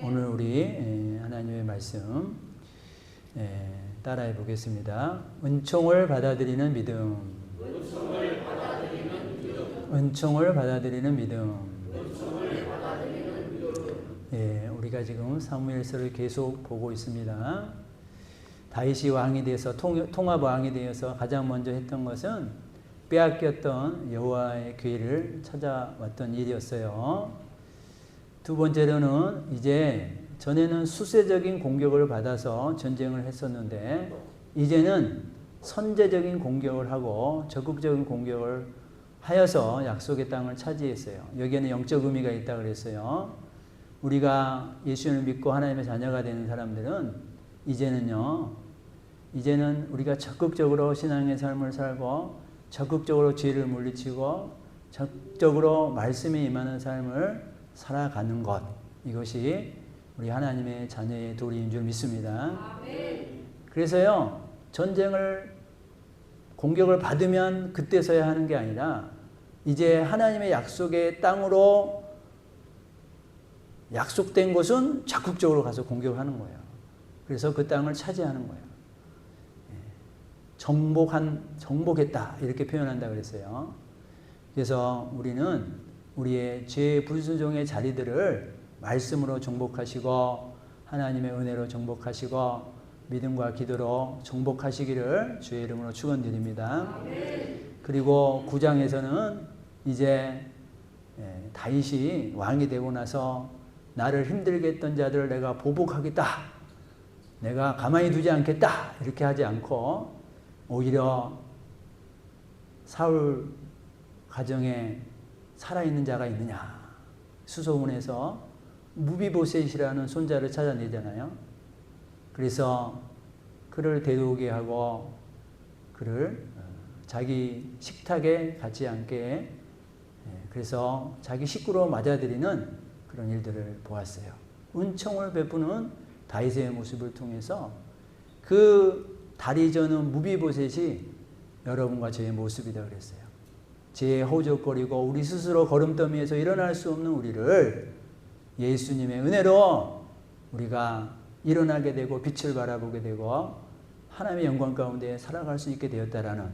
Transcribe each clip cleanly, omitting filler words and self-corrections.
오늘 우리 하나님의 말씀 따라해 보겠습니다. 은총을 받아들이는 믿음. 은총을 받아들이는 믿음. 우리가 지금 사무엘서를 계속 보고 있습니다. 다윗이 왕이 되어서 통합 왕이 되어서 가장 먼저 했던 것은 빼앗겼던 여호와의 괴를 찾아왔던 일이었어요. 두 번째로는 이제 전에는 수세적인 공격을 받아서 전쟁을 했었는데 이제는 선제적인 공격을 하고 적극적인 공격을 하여서 약속의 땅을 차지했어요. 여기에는 영적 의미가 있다고 그랬어요. 우리가 예수님을 믿고 하나님의 자녀가 되는 사람들은 이제는 우리가 적극적으로 신앙의 삶을 살고 적극적으로 죄를 물리치고 적극적으로 말씀에 임하는 삶을 살아가는 것, 이것이 우리 하나님의 자녀의 도리인 줄 믿습니다. 그래서요, 전쟁을 공격을 받으면 그때서야 하는 게 아니라 이제 하나님의 약속의 땅으로 약속된 곳은 적극적으로 가서 공격하는 거예요. 그래서 그 땅을 차지하는 거예요. 정복했다 이렇게 표현한다 그랬어요. 그래서 우리는 우리의 죄 불순종의 자리들을 말씀으로 정복하시고 하나님의 은혜로 정복하시고 믿음과 기도로 정복하시기를 주의 이름으로 축원드립니다. 그리고 9장에서는 이제 다윗이 왕이 되고 나서 나를 힘들게 했던 자들을 내가 보복하겠다, 내가 가만히 두지 않겠다 이렇게 하지 않고 오히려 사울 가정에 살아있는 자가 있느냐, 수소문에서 무비보셋이라는 손자를 찾아내잖아요. 그래서 그를 데려오게 하고 그를 자기 식탁에 같이 앉게, 그래서 자기 식구로 맞아들이는 그런 일들을 보았어요. 은총을 베푸는 다윗의 모습을 통해서 그 다리 저는 무비보셋이 여러분과 저의 모습이다 그랬어요. 죄에 허우적거리고 우리 스스로 걸음더미에서 일어날 수 없는 우리를 예수님의 은혜로 우리가 일어나게 되고 빛을 바라보게 되고 하나님의 영광 가운데 살아갈 수 있게 되었다라는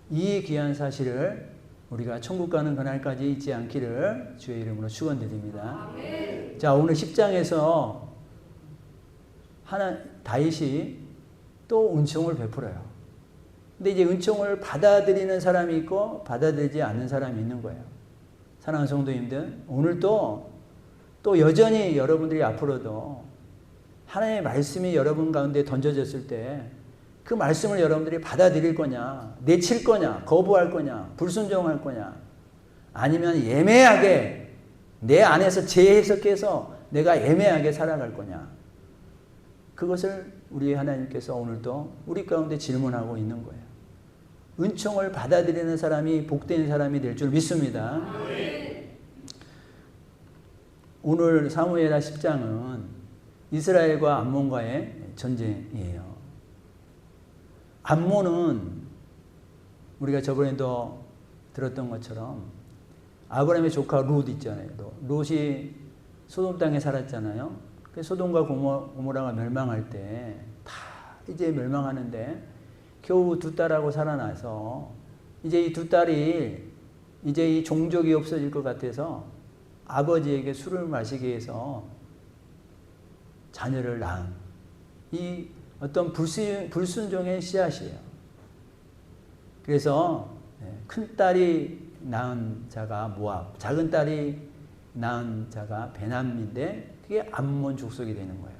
이 귀한 사실을 우리가 천국 가는 그날까지 잊지 않기를 주의 이름으로 축원드립니다. 자, 오늘 10장에서 다윗이 또 은총을 베풀어요. 근데 이제 은총을 받아들이는 사람이 있고 받아들이지 않는 사람이 있는 거예요. 사랑하는 성도님들, 오늘도 또 여전히 여러분들이 앞으로도 하나님의 말씀이 여러분 가운데 던져졌을 때 그 말씀을 여러분들이 받아들일 거냐, 내칠 거냐, 거부할 거냐, 불순종할 거냐, 아니면 애매하게 내 안에서 재해석해서 내가 애매하게 살아갈 거냐, 그것을 우리 하나님께서 오늘도 우리 가운데 질문하고 있는 거예요. 은총을 받아들이는 사람이 복된 사람이 될 줄 믿습니다. 오늘 사무엘하 10장은 이스라엘과 암몬과의 전쟁이에요. 암몬은 우리가 저번에도 들었던 것처럼 아브라함의 조카 룻 있잖아요. 룻이 소돔 땅에 살았잖아요. 소돔과 고모라가 멸망할 때 다 이제 멸망하는데 겨우 두 딸하고 살아나서 이제 이 두 딸이 이제 이 종족이 없어질 것 같아서 아버지에게 술을 마시게 해서 자녀를 낳은 이 어떤 불순종의 씨앗이에요. 그래서 큰 딸이 낳은 자가 모압, 작은 딸이 낳은 자가 베남인데 그게 암몬 족속이 되는 거예요.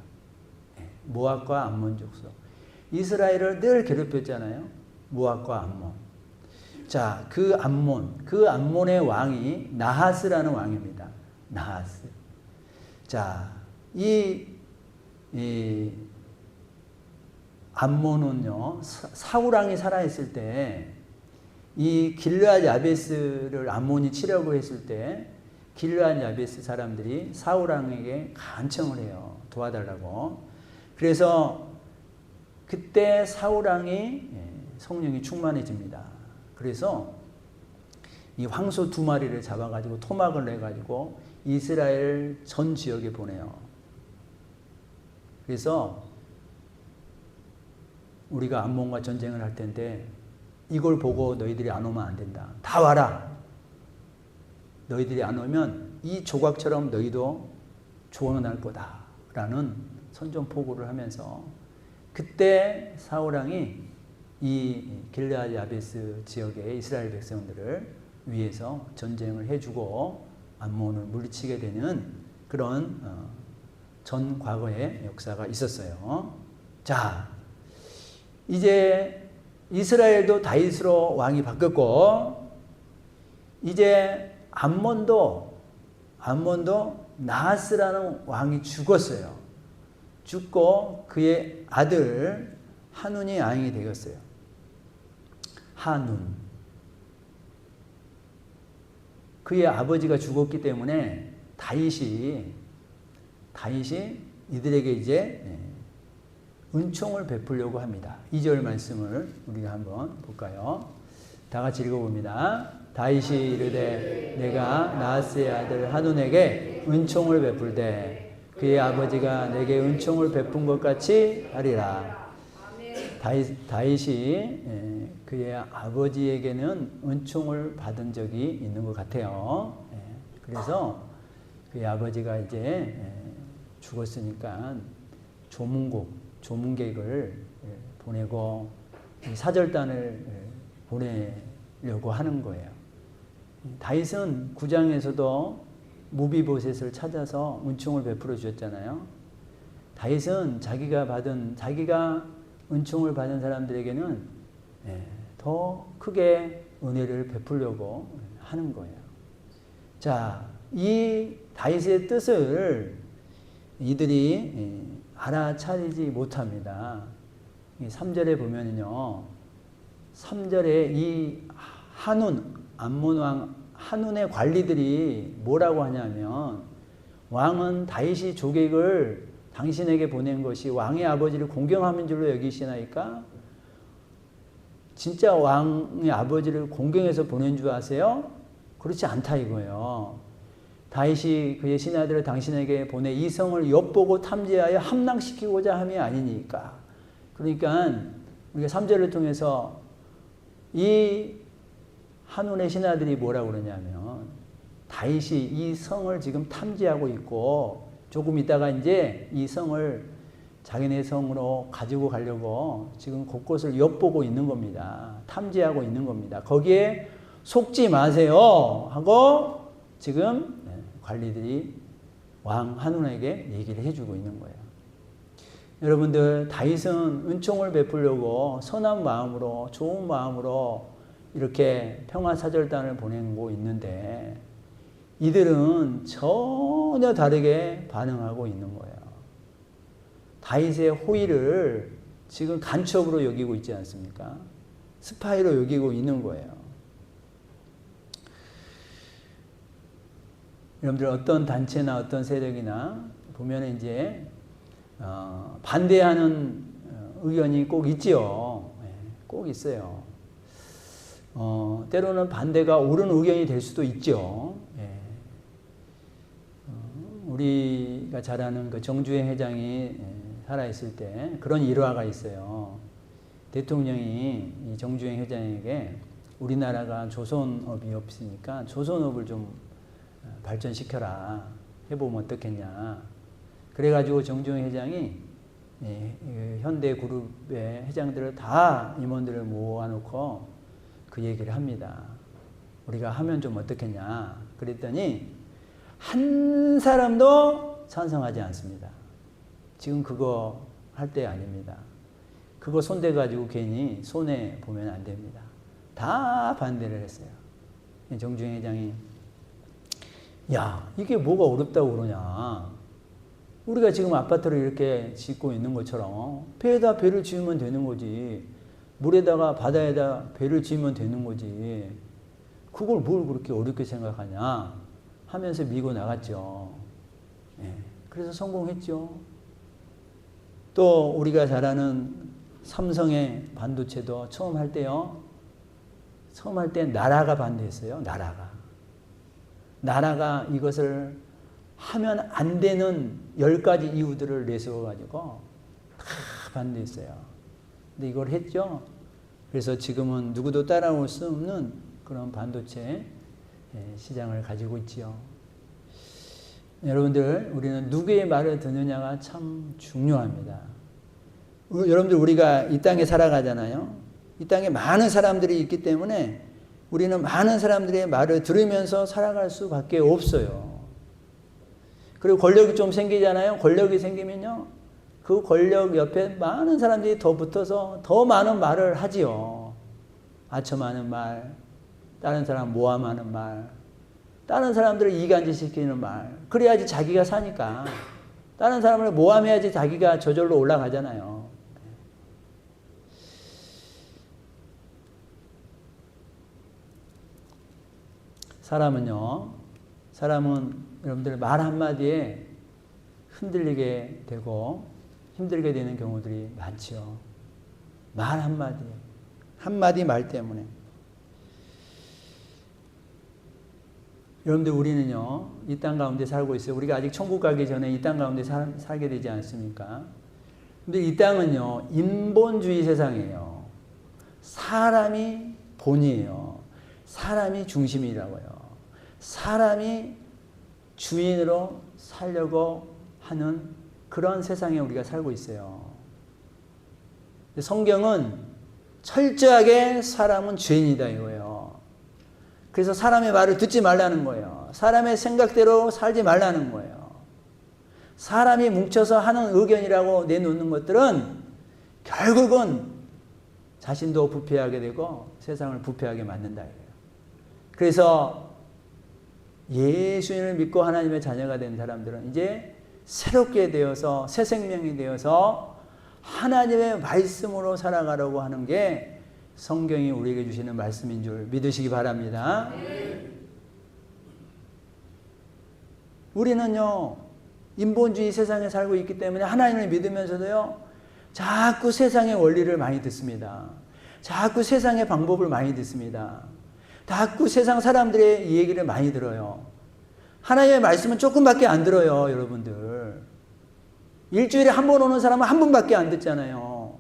모압과 암몬 족속. 이스라엘을 늘 괴롭혔잖아요. 모압과 암몬. 자, 그 암몬의 왕이 나하스라는 왕입니다. 나하스. 자, 이 암몬은요, 사울 왕이 살아있을 때 이 길르앗 야베스를 암몬이 치려고 했을 때 길르앗 야베스 사람들이 사울 왕에게 간청을 해요. 도와달라고. 그래서 그때 사울 왕이 성령이 충만해집니다. 그래서 이 황소 2마리를 잡아가지고 토막을 내가지고 이스라엘 전 지역에 보내요. 그래서 우리가 암몬과 전쟁을 할 텐데 이걸 보고 너희들이 안 오면 안 된다. 다 와라. 너희들이 안 오면 이 조각처럼 너희도 조각날 거다. 라는 선전포고를 하면서 그때 사울왕이 이 길르앗 야베스 지역의 이스라엘 백성들을 위해서 전쟁을 해주고 암몬을 물리치게 되는 그런 전 과거의 역사가 있었어요. 자, 이제 이스라엘도 다윗으로 왕이 바뀌었고 이제 암몬도 나하스라는 왕이 죽었어요. 죽고 그의 아들 한운이 왕이 되었어요. 한운. 그의 아버지가 죽었기 때문에 다윗이 이들에게 이제 은총을 베풀려고 합니다. 2절 말씀을 우리가 한번 볼까요? 다 같이 읽어봅니다. 다윗이 이르되 내가 나하스의 아들 한운에게 은총을 베풀되 그의 아버지가 내게 은총을 베푼 것 같이 하리라. 다윗이 그의 아버지에게는 은총을 받은 적이 있는 것 같아요. 그래서 그의 아버지가 이제 죽었으니까 조문객을 보내고 사절단을 보내려고 하는 거예요. 다윗은 9장에서도 무비보셋을 찾아서 은총을 베풀어 주셨잖아요. 다윗은 자기가 은총을 받은 사람들에게는 더 크게 은혜를 베풀려고 하는 거예요. 자, 이 다윗의 뜻을 이들이 알아차리지 못합니다. 3절에 보면요. 3절에 이 암몬 왕 한운의 관리들이 뭐라고 하냐면 왕은 다윗이 조객을 당신에게 보낸 것이 왕의 아버지를 공경하는 줄로 여기시나이까? 진짜 왕의 아버지를 공경해서 보낸 줄 아세요? 그렇지 않다 이거예요. 다윗이 그의 신하들을 당신에게 보내 이 성을 엿보고 탐지하여 함락시키고자 함이 아니니까. 그러니까 우리가 3절을 통해서 이 한운의 신하들이 뭐라고 그러냐면 다윗이 이 성을 지금 탐지하고 있고 조금 있다가 이제 이 성을 자기네 성으로 가지고 가려고 지금 곳곳을 엿보고 있는 겁니다. 탐지하고 있는 겁니다. 거기에 속지 마세요 하고 지금 관리들이 왕 한운에게 얘기를 해주고 있는 거예요. 여러분들 다윗은 은총을 베풀려고 선한 마음으로 좋은 마음으로 이렇게 평화사절단을 보내고 있는데 이들은 전혀 다르게 반응하고 있는 거예요. 다윗의 호의를 지금 간첩으로 여기고 있지 않습니까? 스파이로 여기고 있는 거예요. 여러분들 어떤 단체나 어떤 세력이나 보면 이제 반대하는 의견이 꼭 있지요. 꼭 있어요. 때로는 반대가 옳은 의견이 될 수도 있죠. 우리가 잘 아는 그 정주행 회장이 살아있을 때 그런 일화가 있어요. 대통령이 이 정주행 회장에게 우리나라가 조선업이 없으니까 조선업을 좀 발전시켜라. 해보면 어떻겠냐. 그래가지고 정주행 회장이 현대그룹의 회장들을 다 임원들을 모아놓고 그 얘기를 합니다. 우리가 하면 좀 어떻겠냐. 그랬더니 한 사람도 찬성하지 않습니다. 지금 그거 할 때 아닙니다. 그거 손대가지고 괜히 손해보면 안 됩니다. 다 반대를 했어요. 정주행 회장이 야, 이게 뭐가 어렵다고 그러냐. 우리가 지금 아파트를 이렇게 짓고 있는 것처럼 배에다 배를 지으면 되는 거지. 물에다가 바다에다 배를 지으면 되는 거지. 그걸 뭘 그렇게 어렵게 생각하냐 하면서 밀고 나갔죠. 그래서 성공했죠. 또 우리가 잘 아는 삼성의 반도체도 처음 할 때요. 나라가 반대했어요. 나라가 이것을 하면 안 되는 10가지 이유들을 내세워가지고 다 반대했어요. 근데 이걸 했죠. 그래서 지금은 누구도 따라올 수 없는 그런 반도체 시장을 가지고 있지요. 여러분들, 우리는 누구의 말을 듣느냐가 참 중요합니다. 여러분들, 우리가 이 땅에 살아가잖아요. 이 땅에 많은 사람들이 있기 때문에 우리는 많은 사람들의 말을 들으면서 살아갈 수밖에 없어요. 그리고 권력이 좀 생기잖아요. 권력이 생기면요, 그 권력 옆에 많은 사람들이 더 붙어서 더 많은 말을 하지요. 아첨하는 말, 다른 사람 모함하는 말, 다른 사람들을 이간질시키는 말. 그래야지 자기가 사니까. 다른 사람을 모함해야지 자기가 저절로 올라가잖아요. 사람은 여러분들 말 한마디에 흔들리게 되고 힘들게 되는 경우들이 많죠. 말 한마디 말 때문에. 여러분들, 우리는요, 이 땅 가운데 살고 있어요. 우리가 아직 천국 가기 전에 이 땅 가운데 살게 되지 않습니까? 근데 이 땅은요, 인본주의 세상이에요. 사람이 본이에요. 사람이 중심이라고요. 사람이 주인으로 살려고 하는 그런 세상에 우리가 살고 있어요. 성경은 철저하게 사람은 죄인이다 이거예요. 그래서 사람의 말을 듣지 말라는 거예요. 사람의 생각대로 살지 말라는 거예요. 사람이 뭉쳐서 하는 의견이라고 내놓는 것들은 결국은 자신도 부패하게 되고 세상을 부패하게 만든다 이거예요. 그래서 예수님을 믿고 하나님의 자녀가 된 사람들은 이제 새롭게 되어서 새 생명이 되어서 하나님의 말씀으로 살아가려고 하는 게 성경이 우리에게 주시는 말씀인 줄 믿으시기 바랍니다. 우리는요, 인본주의 세상에 살고 있기 때문에 하나님을 믿으면서도요, 자꾸 세상의 원리를 많이 듣습니다. 자꾸 세상의 방법을 많이 듣습니다. 자꾸 세상 사람들의 얘기를 많이 들어요. 하나님의 말씀은 조금밖에 안 들어요, 여러분들. 일주일에 한 번 오는 사람은 한 번밖에 안 듣잖아요.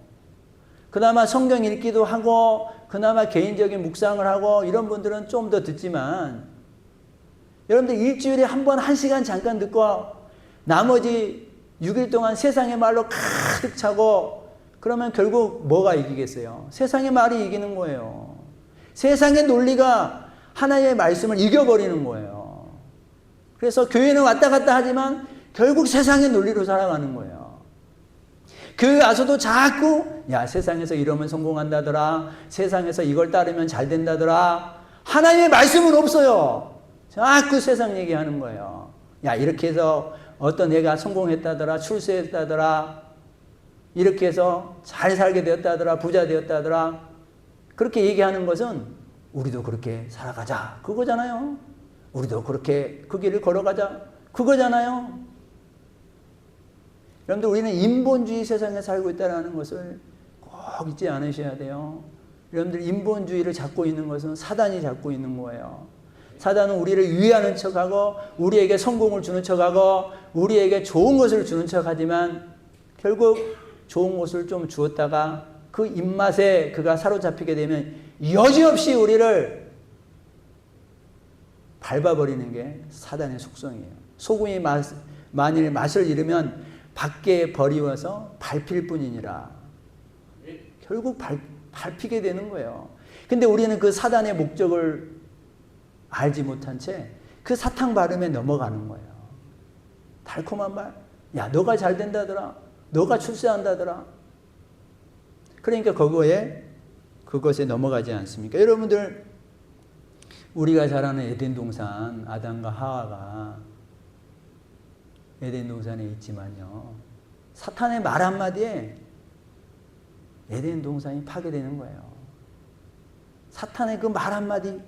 그나마 성경 읽기도 하고 그나마 개인적인 묵상을 하고 이런 분들은 좀 더 듣지만, 여러분들 일주일에 한 번 1시간 잠깐 듣고 나머지 6일 동안 세상의 말로 가득 차고 그러면 결국 뭐가 이기겠어요? 세상의 말이 이기는 거예요. 세상의 논리가 하나님의 말씀을 이겨버리는 거예요. 그래서 교회는 왔다 갔다 하지만 결국 세상의 논리로 살아가는 거예요. 교회 와서도 자꾸 세상에서 이러면 성공한다더라, 세상에서 이걸 따르면 잘 된다더라. 하나님의 말씀은 없어요. 자꾸 세상 얘기하는 거예요. 이렇게 해서 어떤 애가 성공했다더라, 출세했다더라, 이렇게 해서 잘 살게 되었다더라, 부자 되었다더라. 그렇게 얘기하는 것은 우리도 그렇게 살아가자 그거잖아요. 우리도 그렇게 그 길을 걸어가자 그거잖아요. 여러분들, 우리는 인본주의 세상에 살고 있다는 것을 꼭 잊지 않으셔야 돼요. 여러분들, 인본주의를 잡고 있는 것은 사단이 잡고 있는 거예요. 사단은 우리를 위하는 척하고 우리에게 성공을 주는 척하고 우리에게 좋은 것을 주는 척하지만 결국 좋은 것을 좀 주었다가 그 입맛에 그가 사로잡히게 되면 여지없이 우리를 밟아버리는 게 사단의 속성이에요. 소금이 만일 맛을 잃으면 밖에 버리워서 밟힐 뿐이니라. 결국 밟히게 되는 거예요. 근데 우리는 그 사단의 목적을 알지 못한 채 그 사탕 발음에 넘어가는 거예요. 달콤한 말, 너가 잘 된다더라, 너가 출세한다더라. 그러니까 그것에 넘어가지 않습니까? 여러분들, 우리가 잘 아는 에덴 동산, 아담과 하와가 에덴 동산에 있지만요, 사탄의 말 한마디에 에덴 동산이 파괴되는 거예요. 사탄의 그 말 한마디.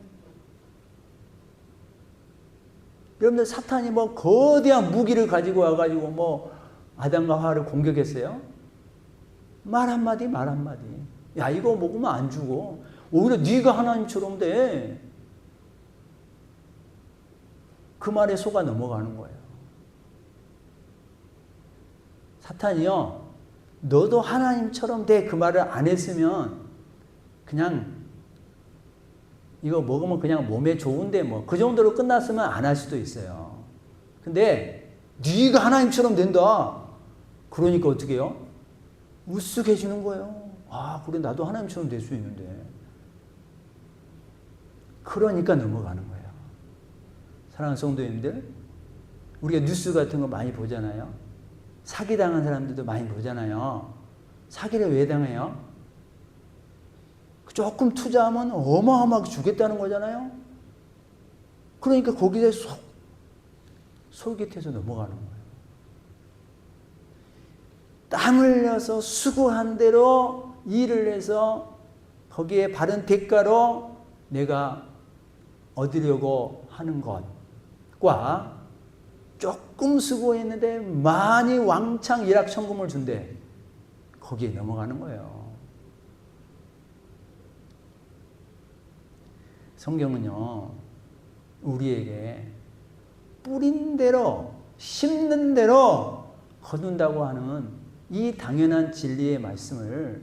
여러분들, 사탄이 거대한 무기를 가지고 와가지고 아담과 하와를 공격했어요? 말 한마디. 이거 먹으면 안 죽어. 오히려 네가 하나님처럼 돼. 그 말에 속아 넘어가는 거예요. 사탄이요, 너도 하나님처럼 돼, 그 말을 안 했으면 그냥 이거 먹으면 그냥 몸에 좋은데 뭐 그 정도로 끝났으면 안 할 수도 있어요. 근데 네가 하나님처럼 된다. 그러니까 어떻게 해요? 우쓱해 주는 거예요. 아, 그래, 나도 하나님처럼 될 수 있는데. 그러니까 넘어가는 거예요. 사랑하는 성도님들, 우리가 뉴스 같은 거 많이 보잖아요. 사기당한 사람들도 많이 보잖아요. 사기를 왜 당해요? 조금 투자하면 어마어마하게 주겠다는 거잖아요. 그러니까 거기에 솔깃해서 넘어가는 거예요. 땀 흘려서 수고한 대로 일을 해서 거기에 바른 대가로 내가 얻으려고 하는 것과 조금 수고했는데 많이 왕창 일확천금을 준대. 거기에 넘어가는 거예요. 성경은요, 우리에게 뿌린 대로, 심는 대로 거둔다고 하는 이 당연한 진리의 말씀을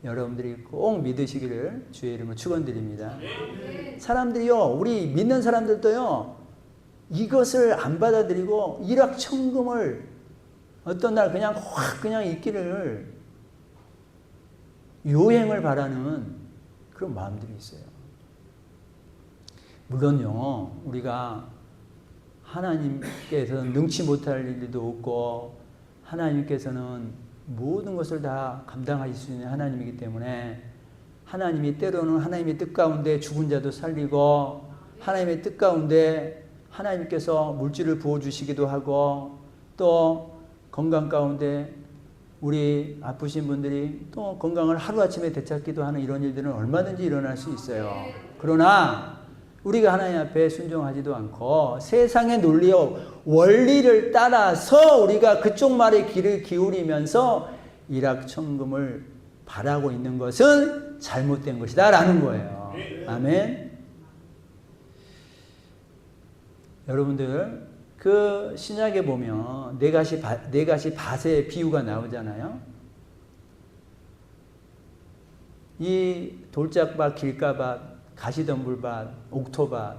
여러분들이 꼭 믿으시기를 주의 이름으로 축원드립니다. 사람들이요, 우리 믿는 사람들도요, 이것을 안 받아들이고 일확천금을 어떤 날 그냥 확 그냥 있기를 요행을 바라는 그런 마음들이 있어요. 물론요, 우리가 하나님께서는 능치 못할 일도 없고 하나님께서는 모든 것을 다 감당하실 수 있는 하나님이기 때문에 하나님이 때로는 하나님의 뜻 가운데 죽은 자도 살리고 하나님의 뜻 가운데 하나님께서 물질을 부어주시기도 하고 또 건강 가운데 우리 아프신 분들이 또 건강을 하루아침에 되찾기도 하는 이런 일들은 얼마든지 일어날 수 있어요. 그러나 우리가 하나님 앞에 순종하지도 않고 세상의 논리와 원리를 따라서 우리가 그쪽 말에 귀를 기울이면서 일확천금을 바라고 있는 것은 잘못된 것이다 라는 거예요. 아멘. 여러분들 그 신약에 보면 네 가지 밭의 비유가 나오잖아요. 이 돌짝밭, 길가밭, 가시덤불밭, 옥토밭.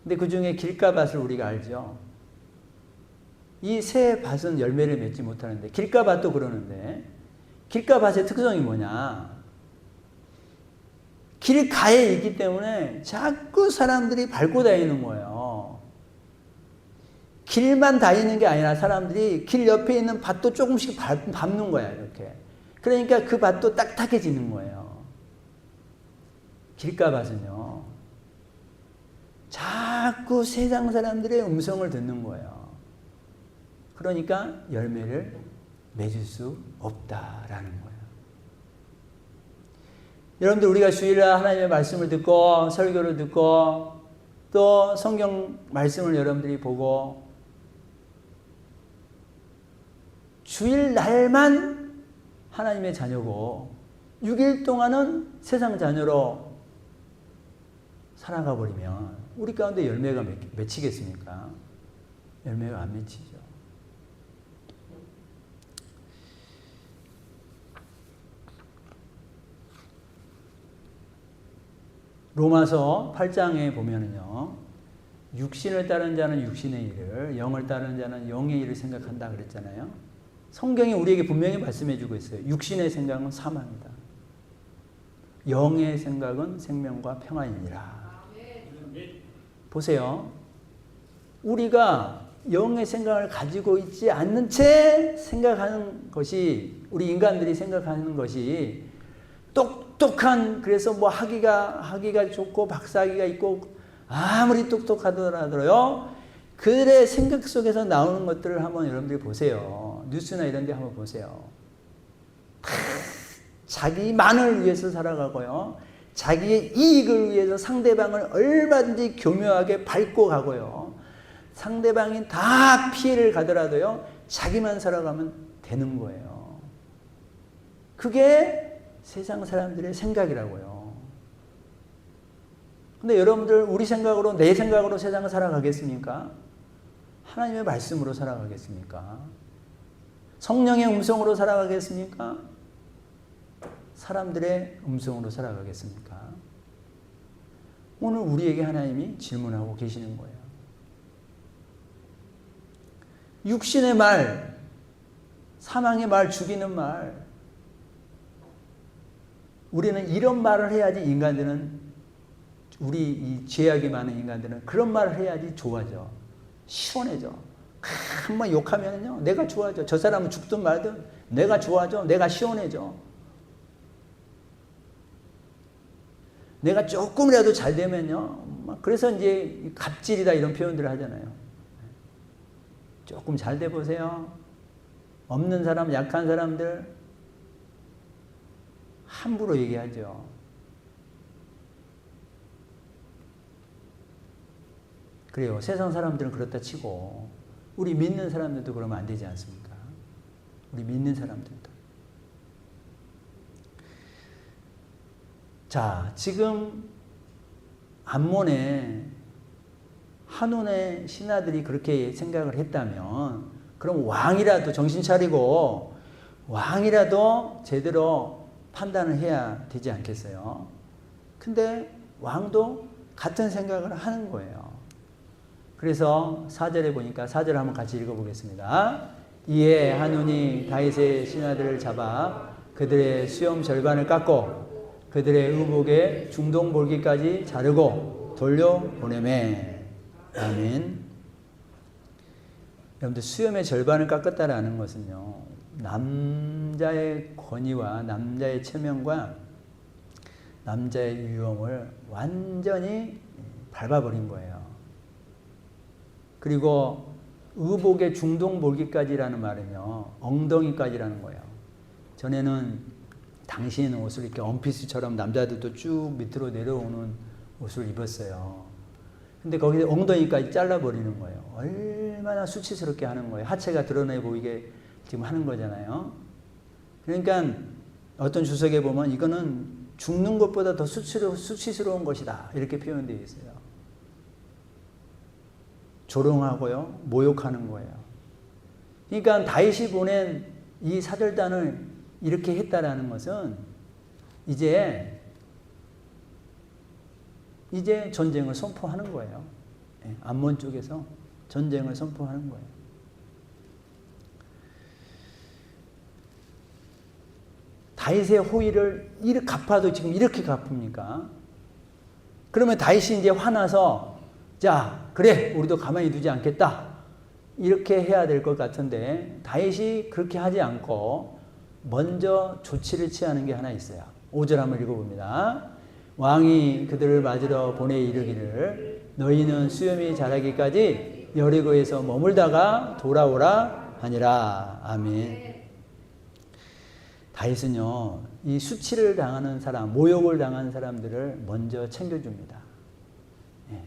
근데 그 중에 길가밭을 우리가 알죠. 이 세 밭은 열매를 맺지 못하는데 길가밭도 그러는데 길가밭의 특성이 뭐냐? 길가에 있기 때문에 자꾸 사람들이 밟고 다니는 거예요. 길만 다니는 게 아니라 사람들이 길 옆에 있는 밭도 조금씩 밟는 거야, 이렇게. 그러니까 그 밭도 딱딱해지는 거예요. 길가밭은요, 자꾸 세상 사람들의 음성을 듣는 거예요. 그러니까 열매를 맺을 수 없다라는 거예요. 여러분들, 우리가 주일날 하나님의 말씀을 듣고 설교를 듣고 또 성경 말씀을 여러분들이 보고 주일날만 하나님의 자녀고 6일 동안은 세상 자녀로 살아가 버리면 우리 가운데 열매가 맺히겠습니까? 열매가 안 맺히죠. 로마서 8장에 보면은요, 육신을 따른 자는 육신의 일을, 영을 따른 자는 영의 일을 생각한다 그랬잖아요. 성경이 우리에게 분명히 말씀해 주고 있어요. 육신의 생각은 사망이다. 영의 생각은 생명과 평안이니라. 보세요. 우리가 영의 생각을 가지고 있지 않는 채 생각하는 것이, 우리 인간들이 생각하는 것이 똑똑한, 그래서 뭐 학위가 좋고 박사학위가 있고 아무리 똑똑하더라도요, 그들의 생각 속에서 나오는 것들을 한번 여러분들이 보세요. 뉴스나 이런 데 한번 보세요. 자기만을 위해서 살아가고요, 자기의 이익을 위해서 상대방을 얼마든지 교묘하게 밟고 가고요, 상대방이 다 피해를 가더라도요, 자기만 살아가면 되는 거예요. 그게 세상 사람들의 생각이라고요. 근데 여러분들, 우리 생각으로, 내 생각으로 세상을 살아가겠습니까? 하나님의 말씀으로 살아가겠습니까? 성령의 음성으로 살아가겠습니까? 사람들의 음성으로 살아가겠습니까? 오늘 우리에게 하나님이 질문하고 계시는 거예요. 육신의 말, 사망의 말, 죽이는 말, 우리는 이런 말을 해야지 인간들은, 우리 이 죄악이 많은 인간들은 그런 말을 해야지 좋아져. 시원해져. 한번 욕하면요, 내가 좋아져. 저 사람은 죽든 말든 내가 좋아져. 내가 시원해져. 내가 조금이라도 잘 되면요, 그래서 이제 갑질이다 이런 표현들을 하잖아요. 조금 잘 돼 보세요. 없는 사람, 약한 사람들 함부로 얘기하죠. 그래요. 세상 사람들은 그렇다 치고 우리 믿는 사람들도 그러면 안 되지 않습니까? 우리 믿는 사람들도. 자, 지금 암몬의 한온의 신하들이 그렇게 생각을 했다면, 그럼 왕이라도 정신 차리고 왕이라도 제대로 판단을 해야 되지 않겠어요? 근데 왕도 같은 생각을 하는 거예요. 그래서 4절에 보니까, 4절 한번 같이 읽어보겠습니다. 이에 한온이 다윗의 신하들을 잡아 그들의 수염 절반을 깎고 그들의 의복에 중동 볼기까지 자르고 돌려보내매. 아멘. 여러분들, 수염의 절반을 깎았다라는 것은요, 남자의 권위와 남자의 체면과 남자의 유형을 완전히 밟아버린 거예요. 그리고 의복의 중동 볼기까지라는 말은요, 엉덩이까지라는 거예요. 전에는 당신 옷을 이렇게 원피스처럼 남자들도 쭉 밑으로 내려오는 옷을 입었어요. 근데 거기서 엉덩이까지 잘라버리는 거예요. 얼마나 수치스럽게 하는 거예요. 하체가 드러내 보이게 지금 하는 거잖아요. 그러니까 어떤 주석에 보면 이거는 죽는 것보다 더 수치스러운 것이다, 이렇게 표현되어 있어요. 조롱하고요, 모욕하는 거예요. 그러니까 다윗이 보낸 이 사절단을 이렇게 했다라는 것은 이제 전쟁을 선포하는 거예요. 암몬 쪽에서 전쟁을 선포하는 거예요. 다윗의 호의를 이렇게 갚아도 지금 이렇게 갚습니까? 그러면 다윗이 이제 화나서, 자, 그래, 우리도 가만히 두지 않겠다, 이렇게 해야 될 것 같은데, 다윗이 그렇게 하지 않고 먼저 조치를 취하는 게 하나 있어요. 5절 한번 읽어봅니다. 왕이 그들을 맞으러 보내 이르기를 너희는 수염이 자라기까지 여리고에서 머물다가 돌아오라 하니라. 아멘. 다윗은요, 이 수치를 당하는 사람, 모욕을 당한 사람들을 먼저 챙겨줍니다. 예.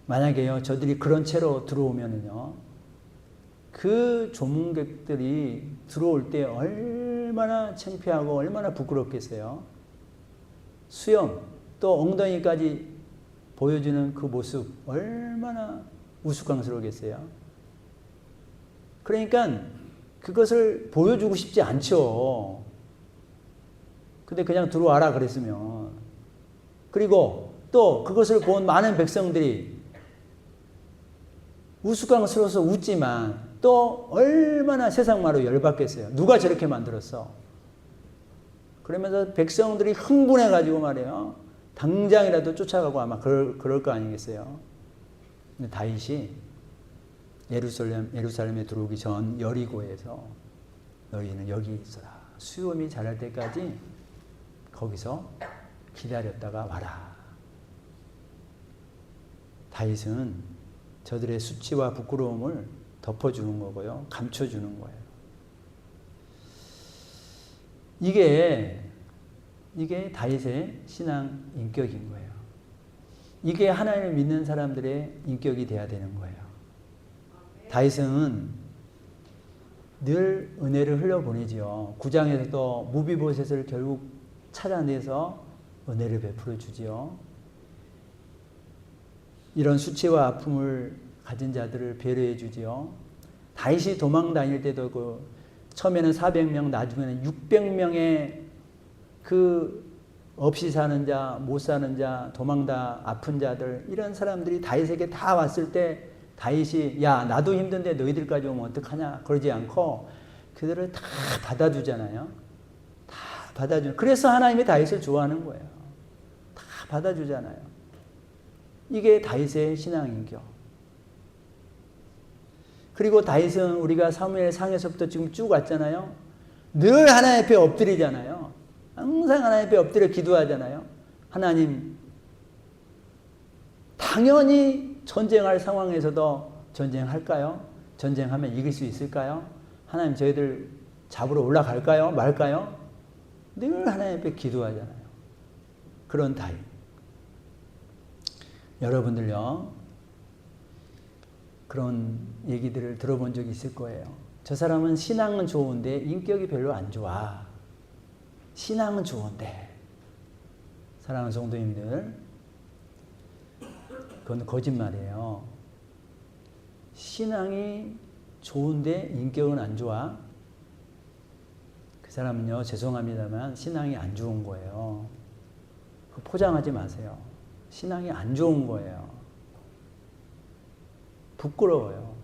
만약에요, 저들이 그런 채로 들어오면은요, 그 조문객들이 들어올 때 얼마나 창피하고 얼마나 부끄럽겠어요. 수염, 또 엉덩이까지 보여주는 그 모습 얼마나 우스꽝스러우겠어요. 그러니까 그것을 보여주고 싶지 않죠. 근데 그냥 들어와라 그랬으면. 그리고 또 그것을 본 많은 백성들이 우스꽝스러워서 웃지만 또 얼마나 세상 말로 열받겠어요. 누가 저렇게 만들었어? 그러면서 백성들이 흥분해가지고 말이에요, 당장이라도 쫓아가고 아마 그럴 거 아니겠어요? 근데 다윗이 예루살렘에 들어오기 전 여리고에서 너희는 여기 있어라. 수염이 자랄 때까지 거기서 기다렸다가 와라. 다윗은 저들의 수치와 부끄러움을 덮어주는 거고요, 감춰주는 거예요. 이게 다윗의 신앙 인격인 거예요. 이게 하나님을 믿는 사람들의 인격이 돼야 되는 거예요. 다윗은 늘 은혜를 흘려보내지요. 9장에서도 무비보셋을 결국 찾아내서 은혜를 베풀어 주지요. 이런 수치와 아픔을 가진 자들을 배려해 주지요. 다윗이 도망 다닐 때도 그 처음에는 400명, 나중에는 600명의 그 없이 사는 자, 못 사는 자, 도망다 아픈 자들, 이런 사람들이 다윗에게 다 왔을 때 다윗이 야 나도 힘든데 너희들까지 오면 어떡하냐 그러지 않고 그들을 다 받아주잖아요. 다 받아주는. 그래서 하나님이 다윗을 좋아하는 거예요. 다 받아주잖아요. 이게 다윗의 신앙인격. 그리고 다윗은 우리가 사무엘 상에서부터 지금 쭉 왔잖아요. 늘 하나님 앞에 엎드리잖아요. 항상 하나님 앞에 엎드려 기도하잖아요. 하나님, 당연히 전쟁할 상황에서도 전쟁할까요? 전쟁하면 이길 수 있을까요? 하나님 저희들 잡으러 올라갈까요? 말까요? 늘 하나님 앞에 기도하잖아요. 그런 다윗. 여러분들요, 그런 얘기들을 들어본 적이 있을 거예요. 저 사람은 신앙은 좋은데 인격이 별로 안 좋아. 신앙은 좋은데. 사랑하는 성도님들, 그건 거짓말이에요. 신앙이 좋은데 인격은 안 좋아? 그 사람은요, 죄송합니다만 신앙이 안 좋은 거예요. 포장하지 마세요. 신앙이 안 좋은 거예요. 부끄러워요.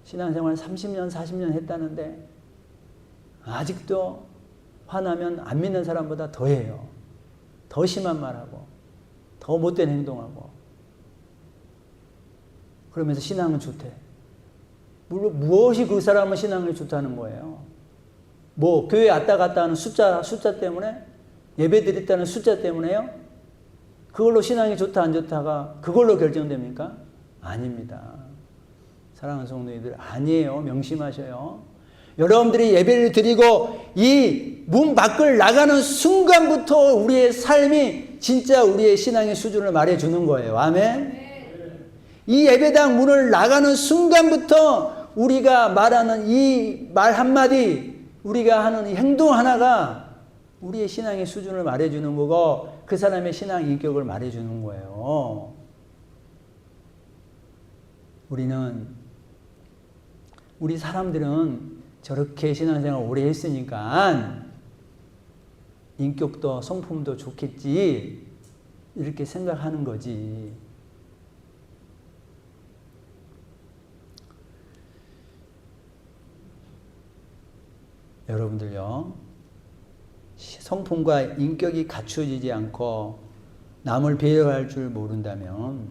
신앙생활 30년, 40년 했다는데 아직도 화나면 안 믿는 사람보다 더 해요. 더 심한 말하고 더 못된 행동하고 그러면서 신앙은 좋대. 물론 무엇이 그 사람은 신앙이 좋다는 거예요. 뭐 교회 왔다 갔다 하는 숫자 때문에? 예배 드렸다는 숫자 때문에요? 그걸로 신앙이 좋다 안 좋다가 그걸로 결정됩니까? 아닙니다. 사랑하는 성도님들, 아니에요. 명심하셔요. 여러분들이 예배를 드리고 이 문 밖을 나가는 순간부터 우리의 삶이 진짜 우리의 신앙의 수준을 말해주는 거예요. 아멘? 이 예배당 문을 나가는 순간부터 우리가 말하는 이 말 한마디, 우리가 하는 이 행동 하나가 우리의 신앙의 수준을 말해주는 거고 그 사람의 신앙 인격을 말해주는 거예요. 우리 사람들은 저렇게 신앙생활 오래 했으니까 인격도 성품도 좋겠지 이렇게 생각하는 거지. 여러분들요, 성품과 인격이 갖추어지지 않고 남을 배려할 줄 모른다면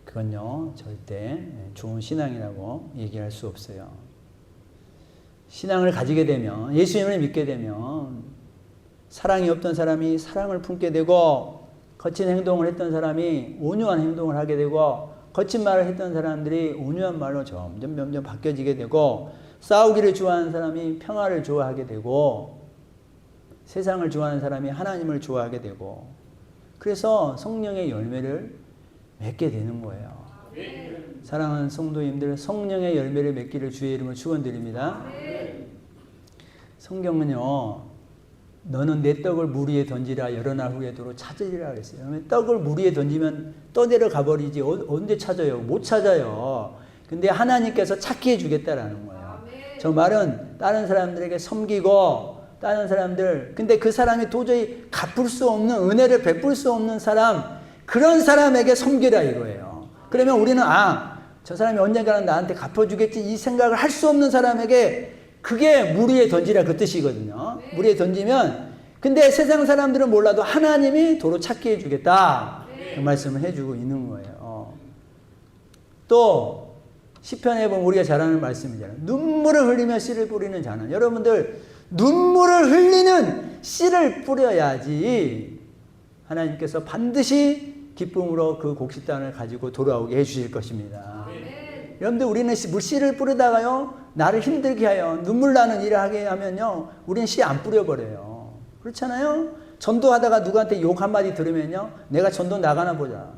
그건요 절대 좋은 신앙이라고 얘기할 수 없어요. 신앙을 가지게 되면, 예수님을 믿게 되면 사랑이 없던 사람이 사랑을 품게 되고 거친 행동을 했던 사람이 온유한 행동을 하게 되고 거친 말을 했던 사람들이 온유한 말로 점점 바뀌어지게 되고 싸우기를 좋아하는 사람이 평화를 좋아하게 되고 세상을 좋아하는 사람이 하나님을 좋아하게 되고 그래서 성령의 열매를 맺게 되는 거예요. 사랑하는 성도님들, 성령의 열매를 맺기를 주의 이름으로 축원드립니다. 성경은요, 너는 내 떡을 물 위에 던지라 여러 날 후에 도로 찾으리라 그랬어요. 떡을 물 위에 던지면 떠내려 가버리지 언제 찾아요? 못 찾아요. 근데 하나님께서 찾게 해주겠다라는 거예요. 저 말은 다른 사람들에게 섬기고 다른 사람들, 근데 그 사람이 도저히 갚을 수 없는 은혜를 베풀 수 없는 사람, 그런 사람에게 섬기라 이거예요. 그러면 우리는 저 사람이 언젠가는 나한테 갚아주겠지 이 생각을 할 수 없는 사람에게 그게 물 위에 던지라 그 뜻이거든요. 물 위에 던지면, 근데 세상 사람들은 몰라도 하나님이 도로 찾게 해주겠다 그 말씀을 해주고 있는 거예요. 또 시편에 보면 우리가 잘 아는 말씀이잖아요. 눈물을 흘리며 씨를 뿌리는 자는, 여러분들 눈물을 흘리는 씨를 뿌려야지 하나님께서 반드시 기쁨으로 그 곡식단을 가지고 돌아오게 해주실 것입니다. 여러분들 우리는 씨를 뿌리다가요 나를 힘들게 하여 눈물 나는 일을 하게 하면요 우리는 씨 안 뿌려버려요. 그렇잖아요. 전도하다가 누구한테 욕 한마디 들으면요 내가 전도 나가나 보자.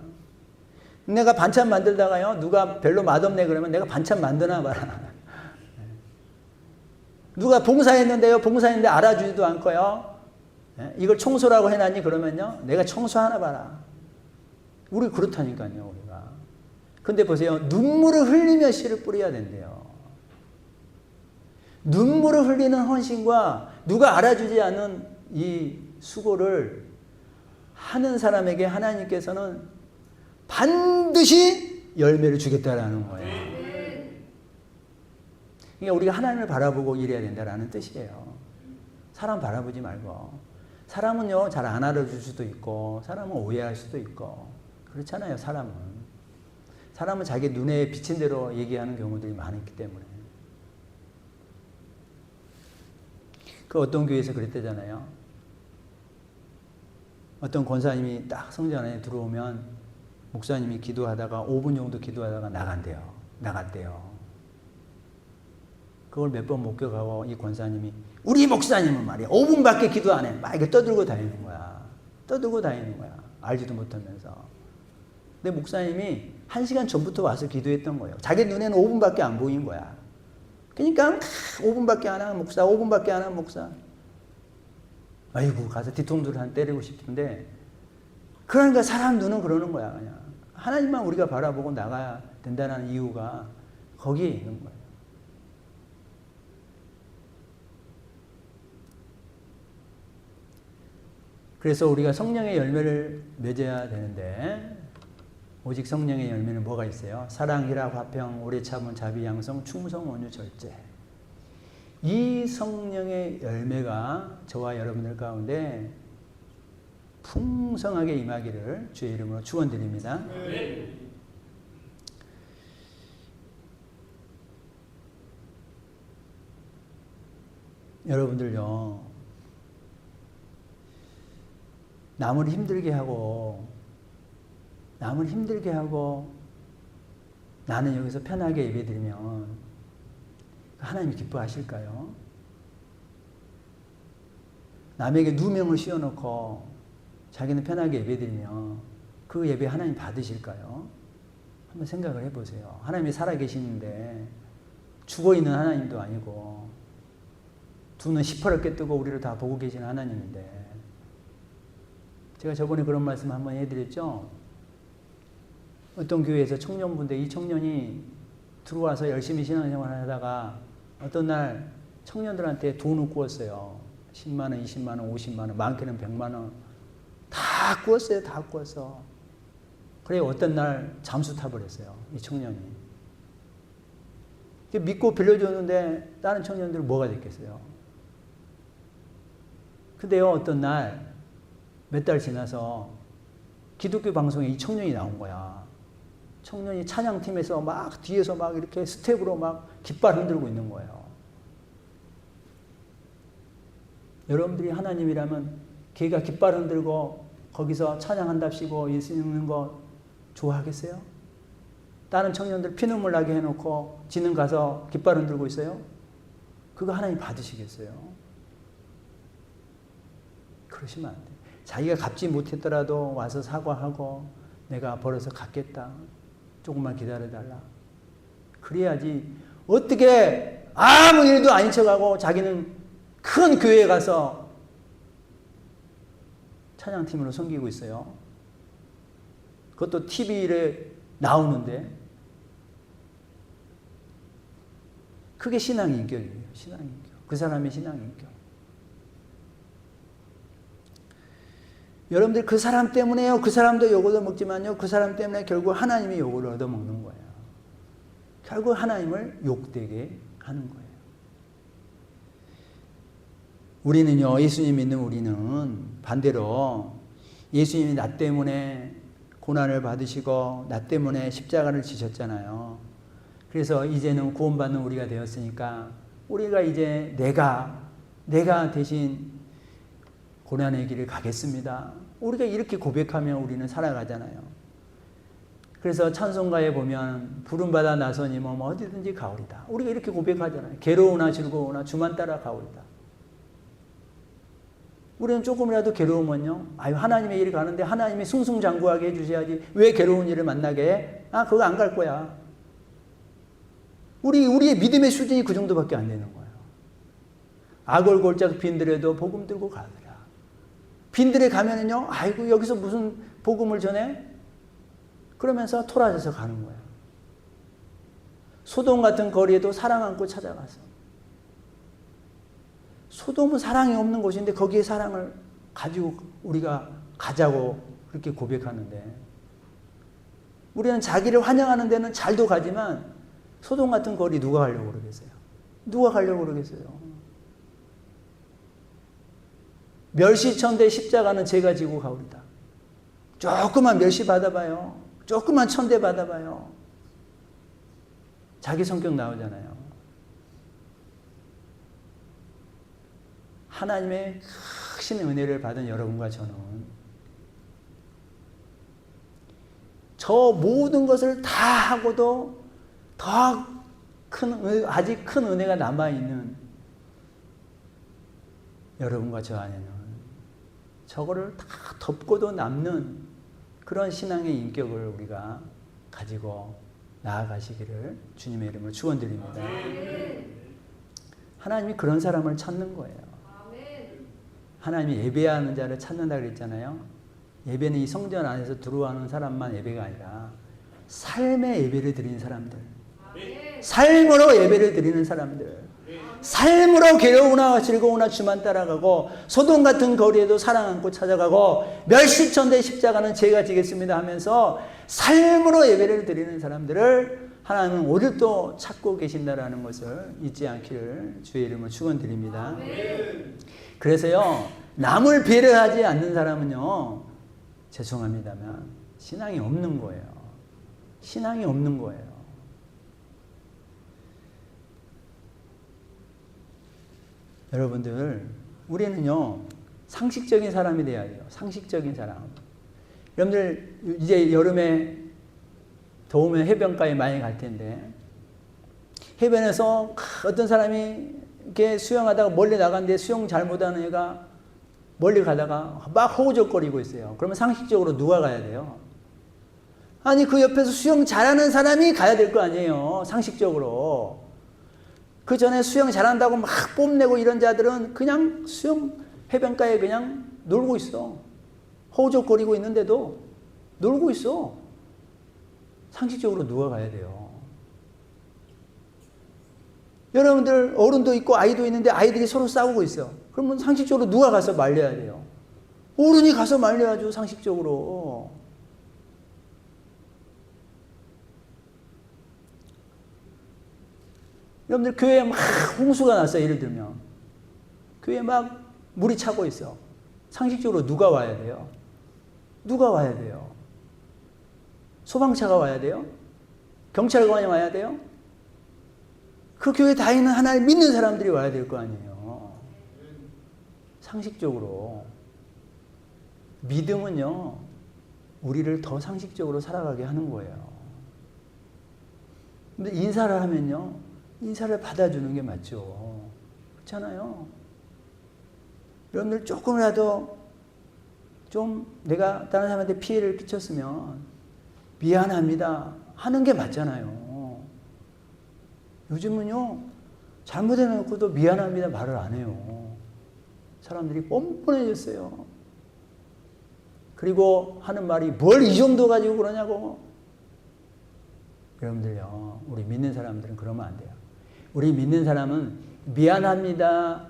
내가 반찬 만들다가요 누가 별로 맛없네 그러면 내가 반찬 만드나 봐라. 누가 봉사했는데요 봉사했는데 알아주지도 않고요 이걸 청소라고 해놨니 그러면요 내가 청소하나 봐라. 우리 그렇다니까요. 우리가 근데 보세요. 눈물을 흘리며 씨를 뿌려야 된대요. 눈물을 흘리는 헌신과 누가 알아주지 않는 이 수고를 하는 사람에게 하나님께서는 반드시 열매를 주겠다라는 거예요. 그러니까 우리가 하나님을 바라보고 일해야 된다라는 뜻이에요. 사람 바라보지 말고. 사람은요, 잘 안 알아줄 수도 있고, 사람은 오해할 수도 있고, 그렇잖아요, 사람은. 사람은 자기 눈에 비친 대로 얘기하는 경우들이 많기 때문에. 그 어떤 교회에서 그랬대잖아요. 어떤 권사님이 딱 성전 안에 들어오면 목사님이 기도하다가 5분 정도 기도하다가 나갔대요. 그걸 몇 번 목격하고 이 권사님이 우리 목사님은 말이야 5분밖에 기도 안 해. 막 이렇게 떠들고 다니는 거야. 알지도 못하면서. 근데 목사님이 1시간 전부터 와서 기도했던 거예요. 자기 눈에는 5분밖에 안 보인 거야. 그러니까 5분밖에 안 하는 목사, 5분밖에 안 하는 목사. 아이고 가서 뒤통수를 한 때리고 싶은데 그러니까 사람 눈은 그러는 거야. 그냥 하나님만 우리가 바라보고 나가야 된다는 이유가 거기에 있는 거예요. 그래서 우리가 성령의 열매를 맺어야 되는데 오직 성령의 열매는 뭐가 있어요? 사랑, 희락, 화평, 오래 참음, 자비, 양성, 충성, 온유, 절제. 이 성령의 열매가 저와 여러분들 가운데 풍성하게 임하기를 주의 이름으로 축원드립니다. 네. 여러분들요, 남을 힘들게 하고 나는 여기서 편하게 예배드리면 하나님이 기뻐하실까요? 남에게 누명을 씌워놓고 자기는 편하게 예배드리면 그 예배 하나님 받으실까요? 한번 생각을 해보세요. 하나님이 살아계시는데 죽어있는 하나님도 아니고 두 눈 시퍼렇게 뜨고 우리를 다 보고 계시는 하나님인데 제가 저번에 그런 말씀 한번 해드렸죠. 어떤 교회에서 청년분들, 이 청년이 들어와서 열심히 신앙생활을 하다가 어떤 날 청년들한테 돈을 구웠어요. 10만 원, 20만 원, 50만 원, 많게는 100만 원. 다 구웠어요. 다 구웠어. 그래 어떤 날 잠수 타버렸어요. 이 청년이. 믿고 빌려줬는데 다른 청년들은 뭐가 됐겠어요. 근데요 어떤 날 몇 달 지나서 기독교 방송에 이 청년이 나온 거야. 청년이 찬양팀에서 막 뒤에서 막 이렇게 스텝으로 막 깃발 흔들고 있는 거예요. 여러분들이 하나님이라면 걔가 깃발 흔들고 거기서 찬양한답시고 예수 믿는 거 좋아하겠어요? 다른 청년들 피눈물 나게 해놓고 지는 가서 깃발 흔들고 있어요? 그거 하나님 받으시겠어요? 그러시면 안 돼요. 자기가 갚지 못했더라도 와서 사과하고 내가 벌어서 갚겠다. 조금만 기다려달라. 그래야지 어떻게 아무 일도 아닌 척하고 자기는 큰 교회에 가서 찬양팀으로 섬기고 있어요. 그것도 TV에 나오는데 그게 신앙의 인격이에요. 신앙의 인격. 그 사람의 신앙의 인격. 여러분들 그 사람 때문에요. 그 사람도 욕을 얻어먹지만요. 그 사람 때문에 결국 하나님이 욕을 얻어먹는 거예요. 결국 하나님을 욕되게 하는 거예요. 우리는요. 예수님 믿는 우리는 반대로 예수님이 나 때문에 고난을 받으시고 나 때문에 십자가를 지셨잖아요. 그래서 이제는 구원받는 우리가 되었으니까 우리가 이제 내가 대신 고난의 길을 가겠습니다. 우리가 이렇게 고백하며 우리는 살아가잖아요. 그래서 찬송가에 보면 부름받아 나서니 뭐 어디든지 가오리다. 우리가 이렇게 고백하잖아요. 괴로우나 즐거우나 주만 따라 가오리다. 우리는 조금이라도 괴로우면요. 아유 하나님의 일이 가는데 하나님이 승승장구하게 해주셔야지 왜 괴로운 일을 만나게 해? 아 그거 안 갈 거야. 우리의 믿음의 수준이 그 정도밖에 안 되는 거예요. 아골골짝 빈들에도 복음 들고 가더라. 빈들에 가면은요, 아이고, 여기서 무슨 복음을 전해? 그러면서 토라져서 가는 거예요. 소돔 같은 거리에도 사랑 안고 찾아가서. 소돔은 사랑이 없는 곳인데 거기에 사랑을 가지고 우리가 가자고 그렇게 고백하는데, 우리는 자기를 환영하는 데는 잘도 가지만 소돔 같은 거리 누가 가려고 그러겠어요? 누가 가려고 그러겠어요? 멸시천대 십자가는 제가 지고 가오리다. 조금만 멸시 받아봐요. 조금만 천대 받아봐요. 자기 성격 나오잖아요. 하나님의 크신 은혜를 받은 여러분과 저는 저 모든 것을 다 하고도 더 큰, 아직 큰 은혜가 남아있는 여러분과 저 안에는 저거를 다 덮고도 남는 그런 신앙의 인격을 우리가 가지고 나아가시기를 주님의 이름으로 축원드립니다. 하나님이 그런 사람을 찾는 거예요. 하나님이 예배하는 자를 찾는다 그랬잖아요. 예배는 이 성전 안에서 들어오는 사람만 예배가 아니라 삶의 예배를 드리는 사람들, 삶으로 예배를 드리는 사람들, 삶으로 괴로우나 즐거우나 주만 따라가고 소돔 같은 거리에도 사랑 안고 찾아가고 멸시천대 십자가는 제가 지겠습니다 하면서 삶으로 예배를 드리는 사람들을 하나님은 오늘도 찾고 계신다라는 것을 잊지 않기를 주의 이름으로 축원드립니다. 그래서요, 남을 배려하지 않는 사람은요, 죄송합니다만 신앙이 없는 거예요. 신앙이 없는 거예요. 여러분들, 우리는요, 상식적인 사람이 돼야 돼요. 상식적인 사람. 여러분들, 이제 여름에 더우면 해변가에 많이 갈 텐데, 해변에서 어떤 사람이 이렇게 수영하다가 멀리 나갔는데 수영 잘못하는 애가 멀리 가다가 막 허우적거리고 있어요. 그러면 상식적으로 누가 가야 돼요? 아니, 그 옆에서 수영 잘하는 사람이 가야 될 거 아니에요. 상식적으로. 그 전에 수영 잘한다고 막 뽐내고 이런 자들은 그냥 수영 해변가에 그냥 놀고 있어. 허우적거리고 있는데도 놀고 있어. 상식적으로 누가 가야 돼요? 여러분들 어른도 있고 아이도 있는데 아이들이 서로 싸우고 있어. 그러면 상식적으로 누가 가서 말려야 돼요? 어른이 가서 말려야죠, 상식적으로. 여러분들 교회에 막 홍수가 났어요. 예를 들면 교회에 막 물이 차고 있어. 상식적으로 누가 와야 돼요? 누가 와야 돼요? 소방차가 와야 돼요? 경찰관이 와야 돼요? 그 교회에 다니는 하나님 믿는 사람들이 와야 될 거 아니에요. 상식적으로. 믿음은요, 우리를 더 상식적으로 살아가게 하는 거예요. 근데 인사를 하면요, 인사를 받아주는 게 맞죠. 그렇잖아요. 여러분들 조금이라도 좀 내가 다른 사람한테 피해를 끼쳤으면 미안합니다 하는 게 맞잖아요. 요즘은요, 잘못해놓고도 미안합니다 말을 안 해요. 사람들이 뻔뻔해졌어요. 그리고 하는 말이 뭘 이 정도 가지고 그러냐고. 여러분들요, 우리 믿는 사람들은 그러면 안 돼요. 우리 믿는 사람은 미안합니다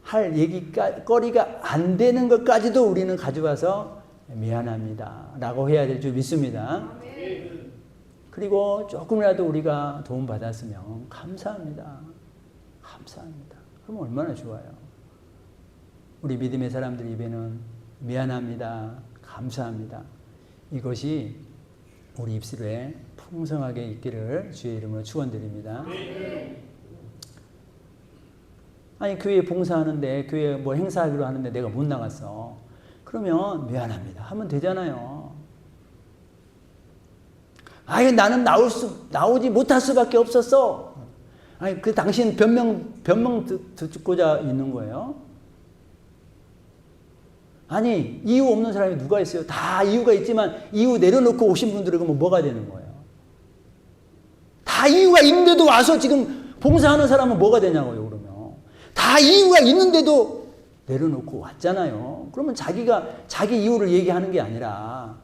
할 얘기거리가 안 되는 것까지도 우리는 가져와서 미안합니다 라고 해야 될 줄 믿습니다. 그리고 조금이라도 우리가 도움받았으면 감사합니다. 감사합니다. 그럼 얼마나 좋아요. 우리 믿음의 사람들 입에는 미안합니다. 감사합니다. 이것이 우리 입술에 풍성하게 있기를 주의 이름으로 축원드립니다. 아니, 교회에 봉사하는데, 교회에 뭐 행사하기로 하는데 내가 못 나갔어. 그러면 미안합니다 하면 되잖아요. 아니, 나는 나오지 못할 수밖에 없었어. 아니, 그 당신 변명 듣고자 있는 거예요? 아니, 이유 없는 사람이 누가 있어요? 다 이유가 있지만 이유 내려놓고 오신 분들은 그러면 뭐가 되는 거예요? 다 이유가 있는데도 와서 지금 봉사하는 사람은 뭐가 되냐고요, 그러면. 다 이유가 있는데도 내려놓고 왔잖아요. 그러면 자기가 자기 이유를 얘기하는 게 아니라,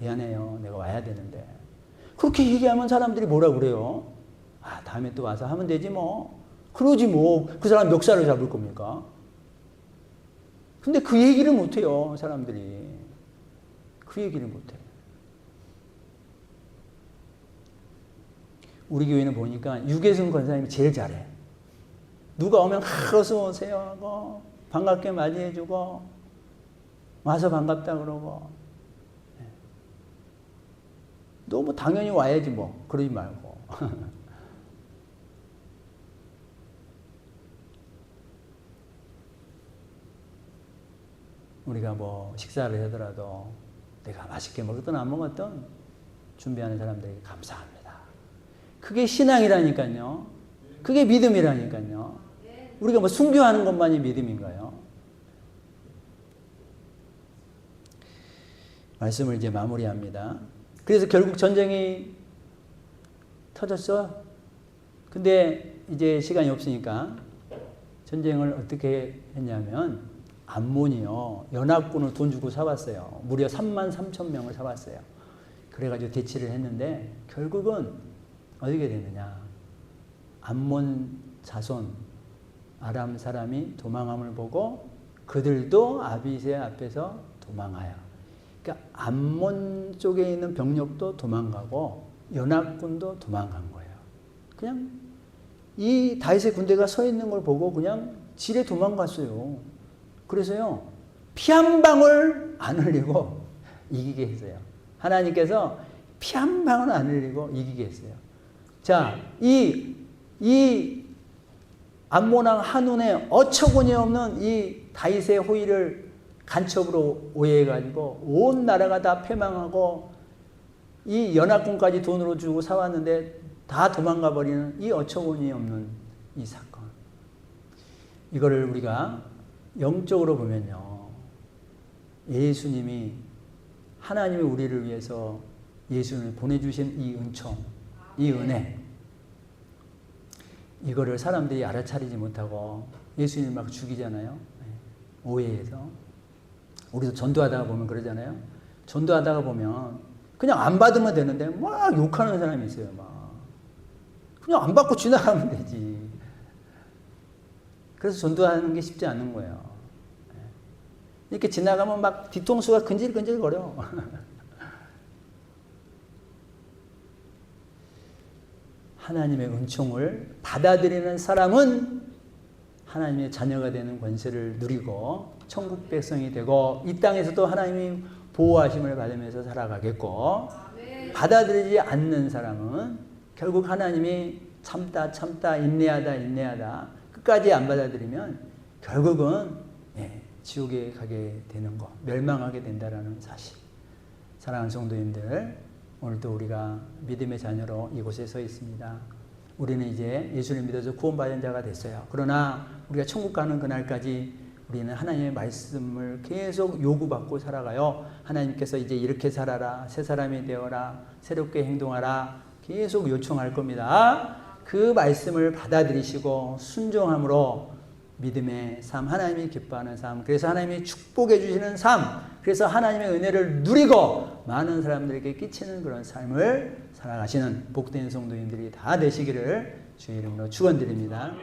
미안해요. 내가 와야 되는데. 그렇게 얘기하면 사람들이 뭐라 그래요? 아, 다음에 또 와서 하면 되지 뭐. 그러지 뭐. 그 사람 멱살을 잡을 겁니까? 근데 그 얘기를 못해요, 사람들이. 그 얘기를 못해. 우리 교회는 보니까 유계순 권사님이 제일 잘해. 누가 오면 어서 오세요 하고 반갑게 맞이해주고 와서 반갑다 그러고. 너 뭐 당연히 와야지 뭐. 그러지 말고. 우리가 뭐 식사를 하더라도 내가 맛있게 먹었든 안 먹었든 준비하는 사람들에게 감사합니다. 그게 신앙이라니까요. 그게 믿음이라니까요. 우리가 뭐 순교하는 것만이 믿음인가요? 말씀을 이제 마무리합니다. 그래서 결국 전쟁이 터졌어. 근데 이제 시간이 없으니까 전쟁을 어떻게 했냐면 암몬이요, 연합군을 돈 주고 사왔어요. 무려 33,000명을 사왔어요. 그래가지고 대치를 했는데 결국은 어떻게 됐느냐. 암몬 자손 아람 사람이 도망함을 보고 그들도 아비새 앞에서 도망하여. 그러니까 암몬 쪽에 있는 병력도 도망가고 연합군도 도망간 거예요. 그냥 이 다윗의 군대가 서 있는 걸 보고 그냥 지레 도망갔어요. 그래서요, 피 한 방울 안 흘리고 이기게 했어요. 하나님께서 피 한 방울 안 흘리고 이기게 했어요. 자, 이 암몬왕 한운의 어처구니 없는 이 다윗의 호의를 간첩으로 오해해가지고 온 나라가 다 패망하고 이 연합군까지 돈으로 주고 사왔는데 다 도망가 버리는 이 어처구니 없는 이 사건. 이거를 우리가 영적으로 보면요, 예수님이 하나님이 우리를 위해서 예수님을 보내주신 이 은총, 이 은혜, 이거를 사람들이 알아차리지 못하고 예수님을 막 죽이잖아요. 오해해서. 우리도 전도하다가 보면 그러잖아요. 전도하다가 보면 그냥 안 받으면 되는데 막 욕하는 사람이 있어요. 막 그냥 안 받고 지나가면 되지. 그래서 전도하는 게 쉽지 않은 거예요. 이렇게 지나가면 막 뒤통수가 근질근질 거려. 하나님의 은총을 받아들이는 사람은 하나님의 자녀가 되는 권세를 누리고 천국 백성이 되고 이 땅에서도 하나님이 보호하심을 받으면서 살아가겠고, 받아들이지 않는 사람은 결국 하나님이 참다 인내하다 끝까지 안 받아들이면 결국은 지옥에 가게 되는 거, 멸망하게 된다라는 사실. 사랑하는 성도님들, 오늘도 우리가 믿음의 자녀로 이곳에 서 있습니다. 우리는 이제 예수를 믿어서 구원받은 자가 됐어요. 그러나 우리가 천국 가는 그날까지 우리는 하나님의 말씀을 계속 요구받고 살아가요. 하나님께서 이제 이렇게 살아라, 새 사람이 되어라, 새롭게 행동하라 계속 요청할 겁니다. 그 말씀을 받아들이시고 순종함으로 믿음의 삶, 하나님이 기뻐하는 삶, 그래서 하나님이 축복해 주시는 삶, 그래서 하나님의 은혜를 누리고 많은 사람들에게 끼치는 그런 삶을 살아가시는 복된 성도님들이 다 되시기를 주의 이름으로 축원드립니다.